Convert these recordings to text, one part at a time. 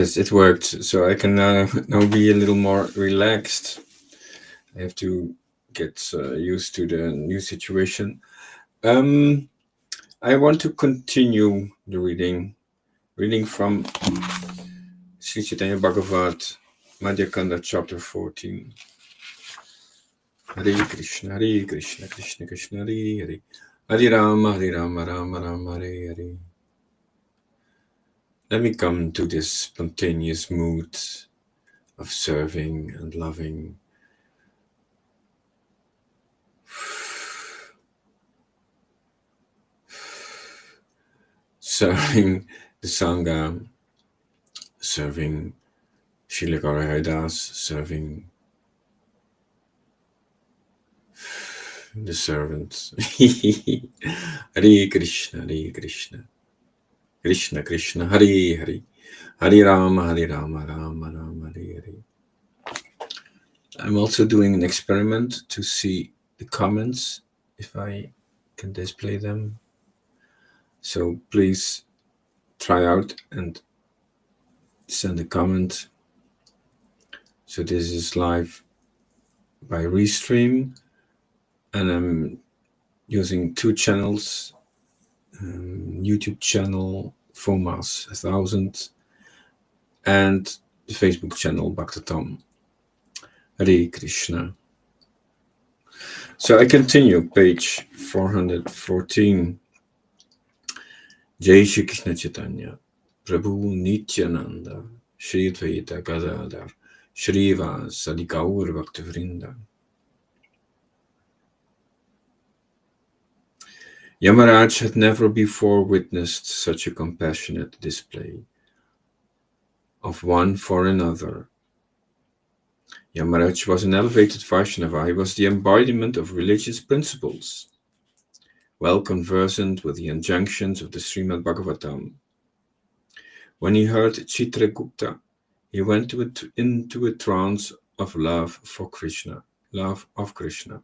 Yes, it worked. So I can now be a little more relaxed. I have to get used to the new situation. Um, I want to continue the reading from Sri Chaitanya Bhagavat, Madhya Kanda, chapter 14. Hare Krishna, Hare Krishna, Krishna Krishna, Hare Hare. Hare Rama, Hare Rama, Rama Rama, Hare Hare. Let me come to this spontaneous mood of serving and loving. Serving the Sangha, serving Srila Gaura Haridas, serving the servants. Hare Krishna, Hare Krishna, Krishna Krishna, Hare Hare, Hare Rama, Rama Rama, Hare Hare. I'm also doing an experiment to see the comments, if I can display them. So please try out and send a comment. So this is live by Restream, and I'm using two channels, YouTube channel FOMAS 1000 and the Facebook channel Bhakta Tom. Hare Krishna. So I continue, page 414. Jai Shri Krishna Chaitanya, Prabhu Nityananda, Shri Advaita Gadadhar, Shri Vasadi Gaur Bhaktivinoda. Yamaraj had never before witnessed such a compassionate display of one for another. Yamaraj was an elevated Vaishnava. He was the embodiment of religious principles, well conversant with the injunctions of the Srimad Bhagavatam. When he heard Chitragupta, he went into a trance of love for Krishna, love of Krishna.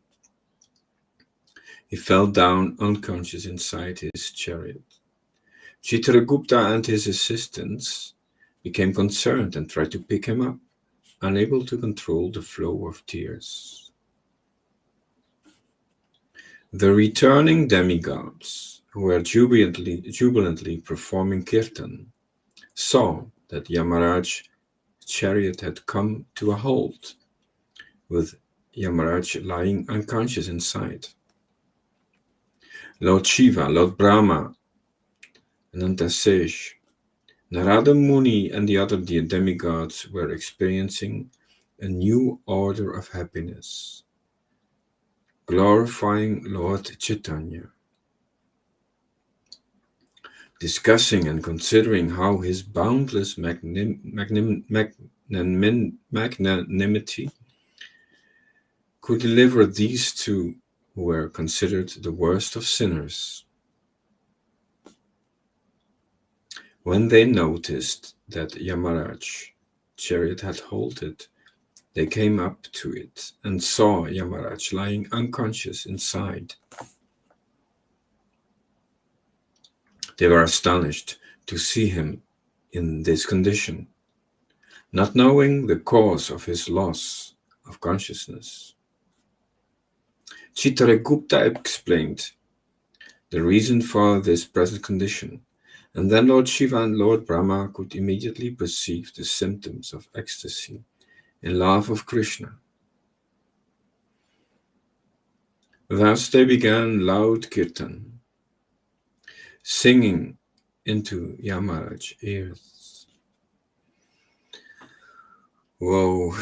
He fell down unconscious inside his chariot. Chitragupta and his assistants became concerned and tried to pick him up, unable to control the flow of tears. The returning demigods, who were jubilantly performing kirtan, saw that Yamaraj's chariot had come to a halt, with Yamaraj lying unconscious inside. Lord Shiva, Lord Brahma, Anantasesh, Narada Muni, and the other demigods were experiencing a new order of happiness, glorifying Lord Chaitanya, discussing and considering how his boundless magnanimity could deliver these two who were considered the worst of sinners. When they noticed that Yamaraj's chariot had halted, they came up to it and saw Yamaraj lying unconscious inside. They were astonished to see him in this condition, not knowing the cause of his loss of consciousness. Chitragupta explained the reason for this present condition, and then Lord Shiva and Lord Brahma could immediately perceive the symptoms of ecstasy in love of Krishna. Thus they began loud kirtan, singing into Yamaraj's ears. Whoa!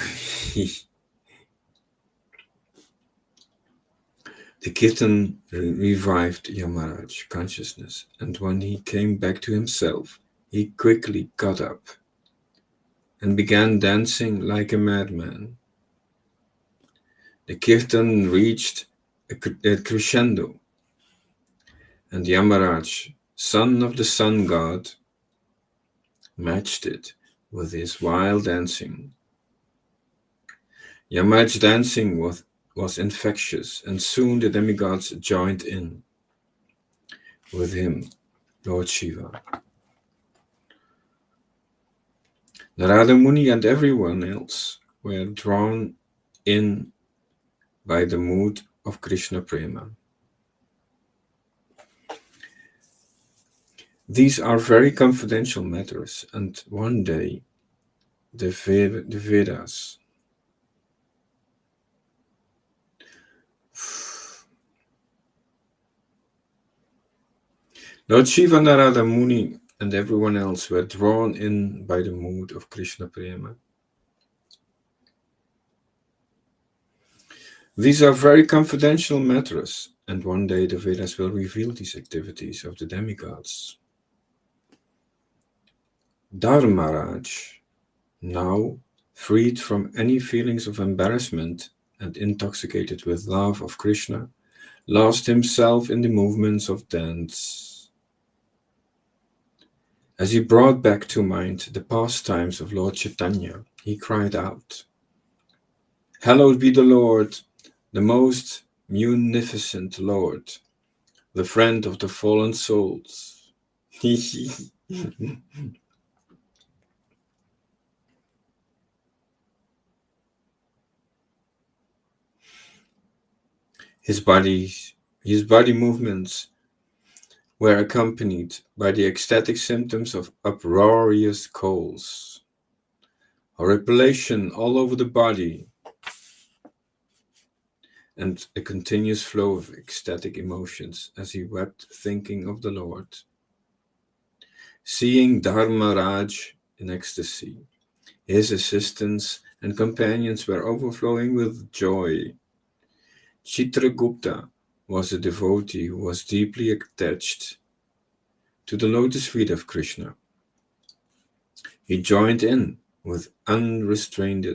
The kirtan revived Yamaraj's consciousness, and when he came back to himself, he quickly got up and began dancing like a madman. The kirtan reached a crescendo, and Yamaraj, son of the sun god, matched it with his wild dancing. Yamaraj's dancing was infectious, and soon the demigods joined in with him, Lord Shiva. Narada Muni and everyone else were drawn in by the mood of Krishna Prema. These are very confidential matters, and one day the Vedas Lord Shiva, Narada Muni, and everyone else were drawn in by the mood of Krishna Prema. These are very confidential matters, and one day the Vedas will reveal these activities of the demigods. Dharmaraj, now freed from any feelings of embarrassment and intoxicated with love of Krishna, lost himself in the movements of dance. As he brought back to mind the pastimes of Lord Chaitanya, he cried out, "Hallowed be the Lord, the most munificent Lord, the friend of the fallen souls." His body movements were accompanied by the ecstatic symptoms of uproarious coals, horripilation all over the body, and a continuous flow of ecstatic emotions as he wept thinking of the Lord. Seeing Dharmaraj in ecstasy, his assistants and companions were overflowing with joy. Chitragupta was a devotee who was deeply attached to the lotus feet of Krishna. He joined in with unrestrained,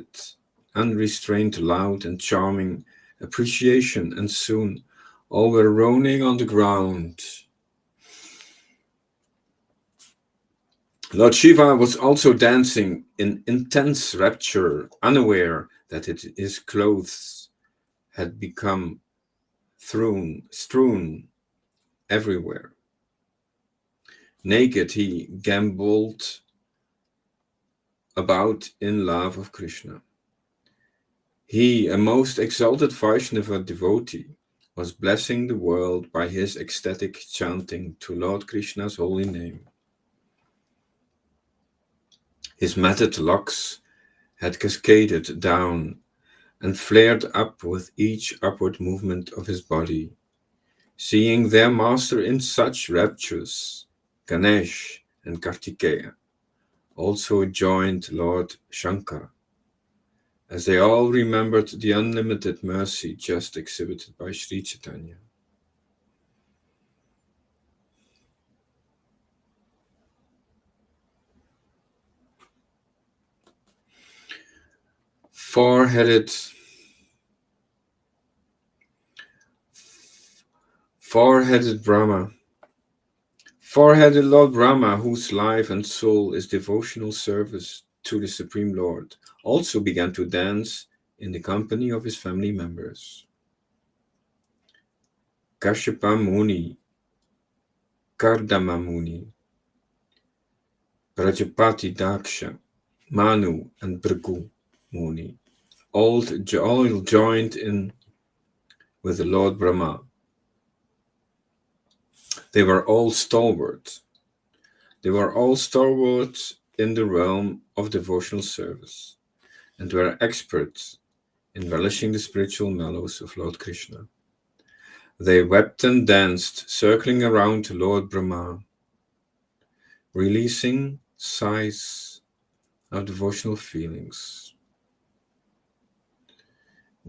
loud and charming appreciation, and soon all were rolling on the ground. Lord Shiva was also dancing in intense rapture, unaware that his clothes had become strewn everywhere. Naked, he gamboled about in love of Krishna. He, a most exalted Vaishnava devotee, was blessing the world by his ecstatic chanting to Lord Krishna's holy name. His matted locks had cascaded down and flared up with each upward movement of his body. Seeing their master in such raptures, Ganesh and Kartikeya also joined Lord Shankara, as they all remembered the unlimited mercy just exhibited by Sri Chaitanya. Four-headed Brahma, four-headed Lord Brahma, whose life and soul is devotional service to the Supreme Lord, also began to dance in the company of his family members. Kashyapa Muni, Kardama Muni, Prajapati Daksha, Manu, and Bhrigu Muni all joined in with the Lord Brahma. They were all stalwart. They were all stalwart in the realm of devotional service, and were experts in relishing the spiritual mellows of Lord Krishna. They wept and danced, circling around Lord Brahma, releasing sighs of devotional feelings.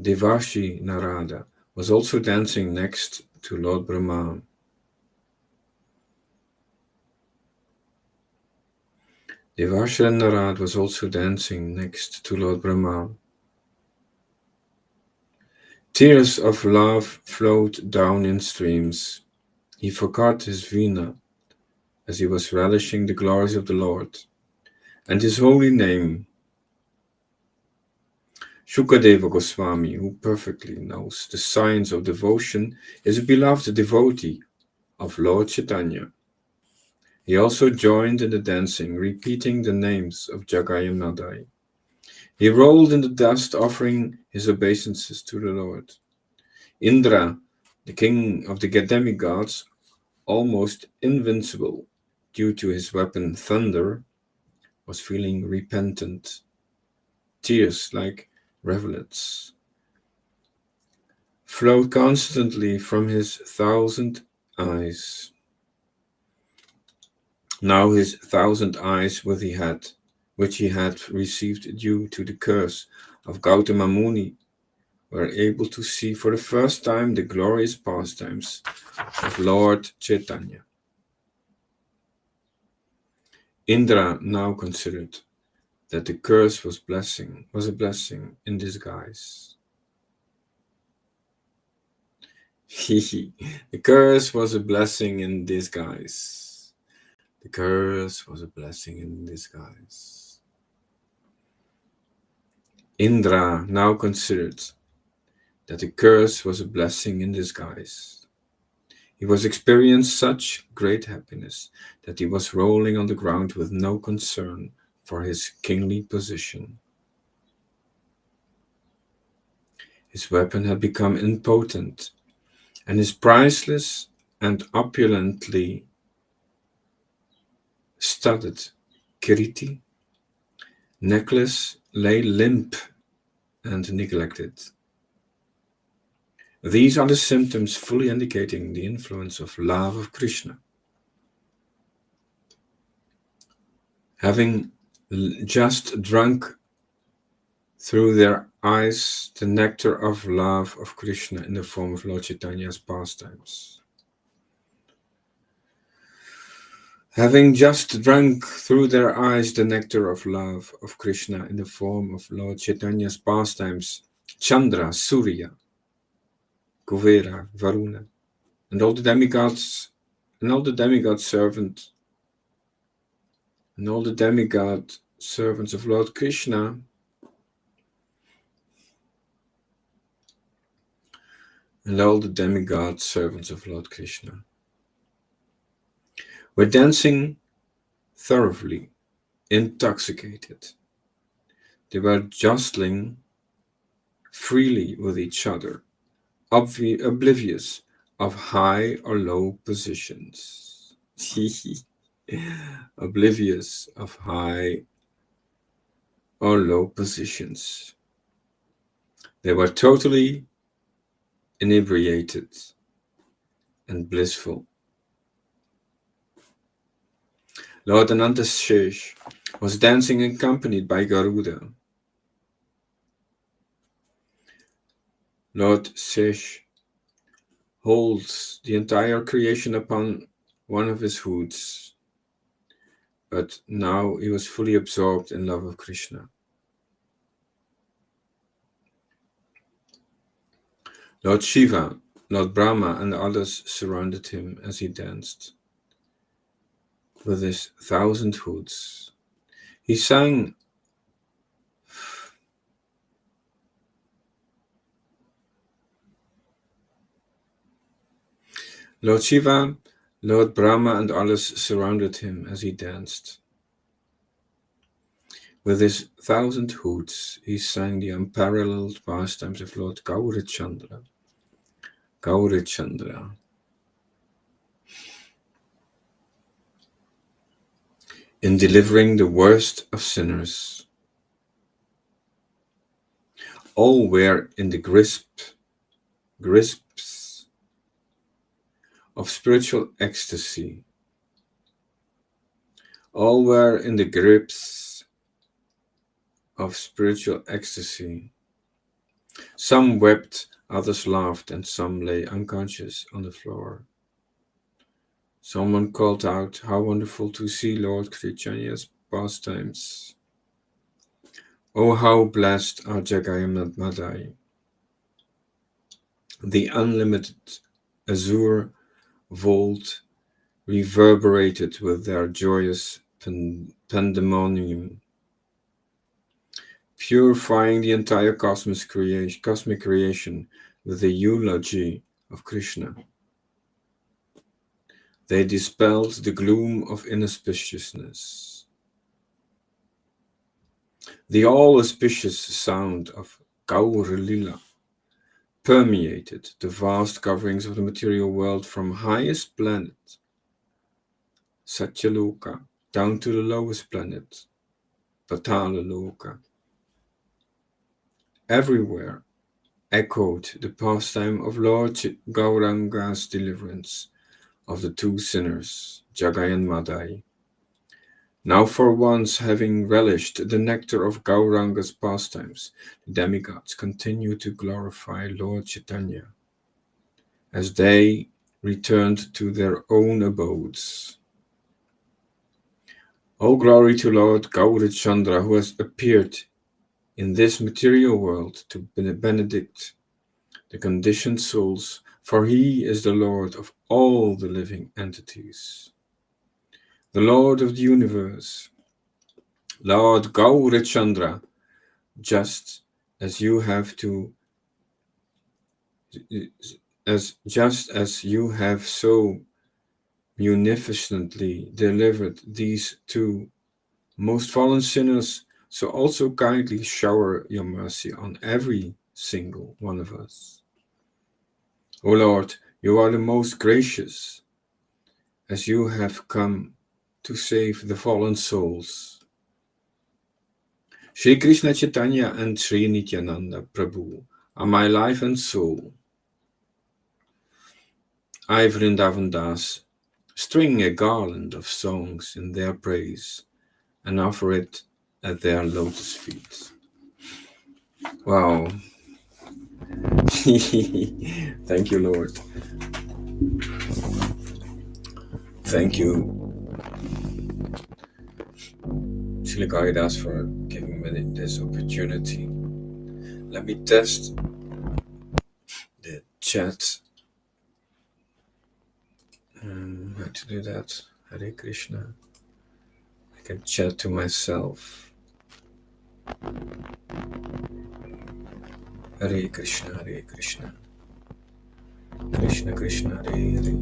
Devashi Narada was also dancing next to Lord Brahma. Devashi Narada was also dancing next to Lord Brahma. Tears of love flowed down in streams. He forgot his veena as he was relishing the glories of the Lord and his holy name. Shukadeva Goswami, who perfectly knows the science of devotion, is a beloved devotee of Lord Chaitanya. He also joined in the dancing, repeating the names of Jagai and Madai. He rolled in the dust, offering his obeisances to the Lord. Indra, the king of the demigods, almost invincible due to his weapon thunder, was feeling repentant. Tears like rivulets flowed constantly from his 1,000 eyes. Now his 1,000 eyes which he had received due to the curse of Gautama Muni, were able to see for the first time the glorious pastimes of Lord Chaitanya. Indra now considered that the curse was a blessing in disguise. The curse was a blessing in disguise. The curse was a blessing in disguise. Indra now considered that the curse was a blessing in disguise. He was experiencing such great happiness that he was rolling on the ground with no concern for his kingly position. His weapon had become impotent, and his priceless and opulently studded kiriti necklace lay limp and neglected. These are the symptoms fully indicating the influence of love of Krishna. Having just drunk through their eyes the nectar of love of Krishna in the form of Lord Chaitanya's pastimes. Having just drunk through their eyes the nectar of love of Krishna in the form of Lord Chaitanya's pastimes, Chandra, Surya, Kuvera, Varuna, and all the demigods, and all the demigod servants of Lord Krishna were dancing thoroughly intoxicated. They were jostling freely with each other, oblivious of high or low positions. Oblivious of high or low positions. They were totally inebriated and blissful. Lord Anantashesh was dancing accompanied by Garuda. Lord Shesh holds the entire creation upon one of his hoods, but now he was fully absorbed in love of Krishna. Lord Shiva, Lord Brahma, and others surrounded him as he danced. With his 1,000 hoods, he sang Lord Shiva, Lord Brahma, and others surrounded him as he danced. With his 1,000 hoods, he sang the unparalleled pastimes of Lord Gaurachandra. Gaurachandra. In delivering the worst of sinners. All were in the grips of spiritual ecstasy. All were in the grips of spiritual ecstasy. Some wept, others laughed, and some lay unconscious on the floor. Someone called out, "How wonderful to see Lord Chaitanya's pastimes! Oh, how blessed are Jagai and Madai!" The unlimited azure vault reverberated with their joyous pandemonium, purifying the entire cosmic creation with the eulogy of Krishna. They dispelled the gloom of inauspiciousness. The all-auspicious sound of Gaurlila permeated the vast coverings of the material world from highest planet, Satyaloka, down to the lowest planet, Patalaloka. Everywhere echoed the pastime of Lord Gauranga's deliverance of the two sinners, Jagai and Madai. Now for once having relished the nectar of Gauranga's pastimes, the demigods continue to glorify Lord Chaitanya as they returned to their own abodes. All glory to Lord Gaurachandra, who has appeared in this material world to benedict the conditioned souls, for he is the Lord of all the living entities, the Lord of the universe, Lord Gaurachandra, just as you have to just as you have so munificently delivered these two most fallen sinners, so also kindly shower your mercy on every single one of us. O Lord, you are the most gracious, as you have come to save the fallen souls. Shri Krishna Chaitanya and Sri Nityananda Prabhu are my life and soul. I, Vrindavan Das, string a garland of songs in their praise and offer it at their lotus feet. Wow. Thank you, Lord. Thank you, Srila Kalidas, for giving me this opportunity. Let me test the chat. How to do that? Hare Krishna. I can chat to myself. Hare Krishna, Hare Krishna. Krishna Krishna, Hare Hare.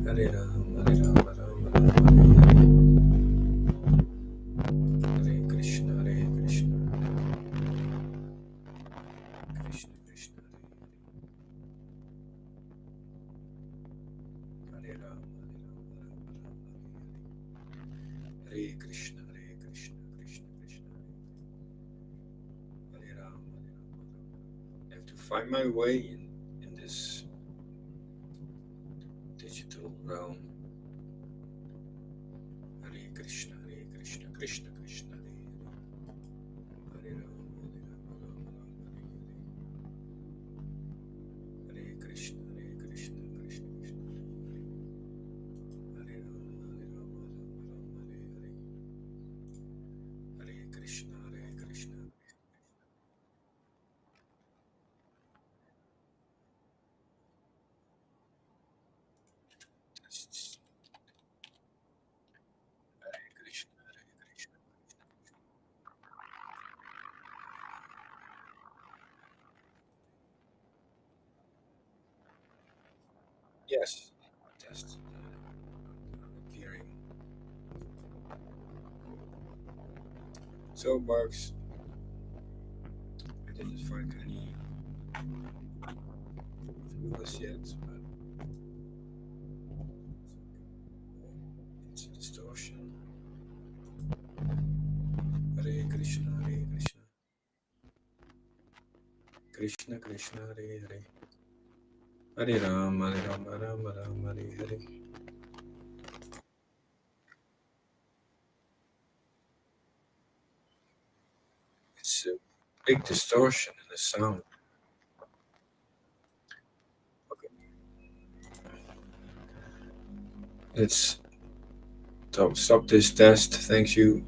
Hare Ram, Hare Ram, Ram Ram, Hare Hare. Hare Krishna, Hare Krishna. Krishna Krishna, Hare Hare. Hare Ram, Hare Ram, Ram Ram, Hare Hare. Hare Krishna, Hare Krishna, Krishna Krishna, Hare Ram, Hare Ram. I have to find my way in this digital realm. Hare Krishna, Hare Krishna, Krishna Krishna, Hare Hare. Hare Ram, Hare Ram, Ram Ram, Hare Hare. Hare Krishna, Hare Krishna, Krishna Krishna, Hare Ram, Hare Ram, Ram Ram, Hare Hare. Hare Krishna, Hare Krishna. Hare Krishna, Hare Krishna. Yes, test. Appearing. So, Marks, I didn't find any viewers yet, but it's a distortion. Hare Krishna, Hare Krishna. Krishna Krishna, Hare Hare. Hare Ram, Hare Ram, Ram Ram, Hare Hare. It's a big distortion in the sound. Okay. Let's stop this test. Thank you.